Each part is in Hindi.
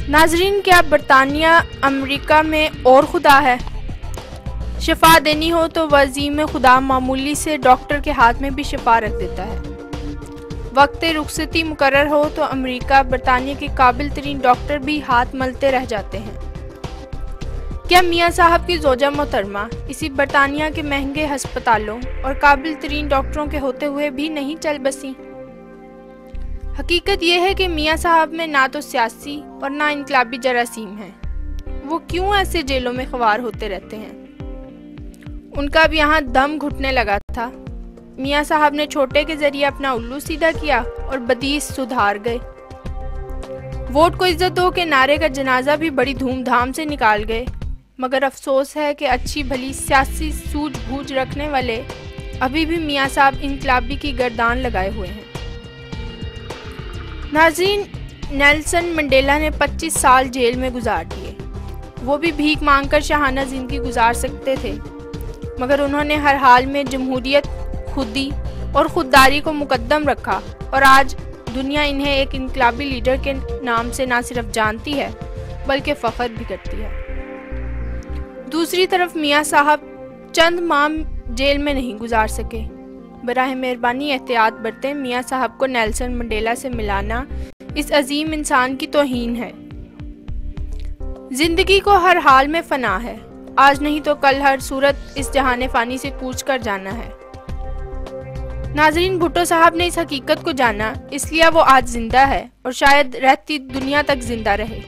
नाजरीन, क्या बरतानिया अमेरिका में और खुदा है? शिफा देनी हो तो वज़ीम खुदा मामूली से डॉक्टर के हाथ में भी शिफा रख देता है। वक्त रुखसती मुकर्रर हो तो अमेरिका बरतानिया के काबिल तरीन डॉक्टर भी हाथ मलते रह जाते हैं। क्या मियाँ साहब की ज़ौजा मोहतरमा इसी बरतानिया के महंगे हस्पतालों और काबिल तरीन डॉक्टरों के होते हुए भी नहीं चल बसी? हकीकत यह है कि मियाँ साहब में ना तो सियासी और ना इनकलाबी जरासीम हैं। वो क्यों ऐसे जेलों में ख्वार होते रहते हैं? उनका अब यहाँ दम घुटने लगा था। मियाँ साहब ने छोटे के जरिए अपना उल्लू सीधा किया और बदीस सुधार गए। वोट को इज्जत दो के नारे का जनाजा भी बड़ी धूमधाम से निकाल गए, मगर अफसोस है कि अच्छी भली सियासी सूझबूझ रखने वाले अभी भी मियाँ साहब इनकलाबी की गर्दान लगाए हुए हैं। नाज़रीन, नेल्सन मंडेला ने 25 साल जेल में गुजार दिए। वो भी भीख मांगकर शाहाना ज़िंदगी गुजार सकते थे, मगर उन्होंने हर हाल में जमहूरियत, खुदी और खुददारी को मुकद्दम रखा और आज दुनिया इन्हें एक इनकलाबी लीडर के नाम से ना सिर्फ जानती है बल्कि फ़ख्र भी करती है। दूसरी तरफ मियाँ साहब चंद माह जेल में नहीं गुजार सके। बराह मेहरबानी एहतियात बरतें। मियाँ साहब को नेल्सन मंडेला से मिलाना इस अजीम इंसान की तौहीन है। जिंदगी को हर हाल में फना है। आज नहीं तो कल हर सूरत इस जहाने फानी से कूच कर जाना है। नाजरीन, भुट्टो साहब ने इस हकीकत को जाना, इसलिए वो आज जिंदा है और शायद रहती दुनिया तक जिंदा रहे।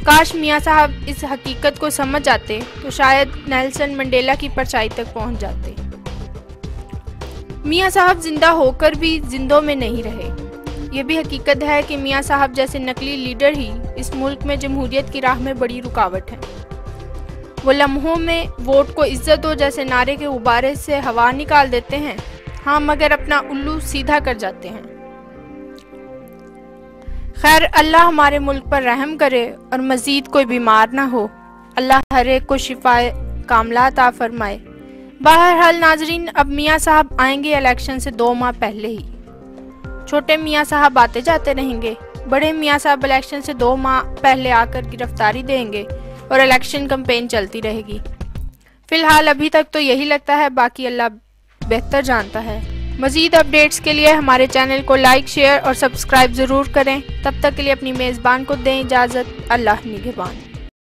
काश मियाँ साहब इस हकीकत को समझ जाते तो शायद नेल्सन मंडेला की परछाई तक पहुंच जाते। मियाँ साहब जिंदा होकर भी जिंदों में नहीं रहे। ये भी हकीकत है कि मियाँ साहब जैसे नकली लीडर ही इस मुल्क में जमहूरियत की राह में बड़ी रुकावट है। वो लम्हों में वोट को इज्जत दो जैसे नारे के गुब्बारे से हवा निकाल देते हैं, हाँ, मगर अपना उल्लू सीधा कर जाते हैं। खैर, अल्लाह हमारे मुल्क पर रहम करे और मजीद कोई बीमार ना हो। अल्लाह हर एक को शिफाए कामला अता फरमाए। बहरहाल नाजरीन, अब मियाँ साहब आएंगे इलेक्शन से 2 माह पहले ही। छोटे मियाँ साहब आते जाते रहेंगे, बड़े मियाँ साहब इलेक्शन से 2 माह पहले आकर गिरफ्तारी देंगे और इलेक्शन कैंपेन चलती रहेगी। फिलहाल अभी तक तो यही लगता है, बाकी अल्लाह बेहतर जानता है। मज़ीद अपडेट्स के लिए हमारे चैनल को लाइक, शेयर और सब्सक्राइब ज़रूर करें। तब तक के लिए अपनी मेज़बान को दें इजाज़त। अल्लाह निगहबान।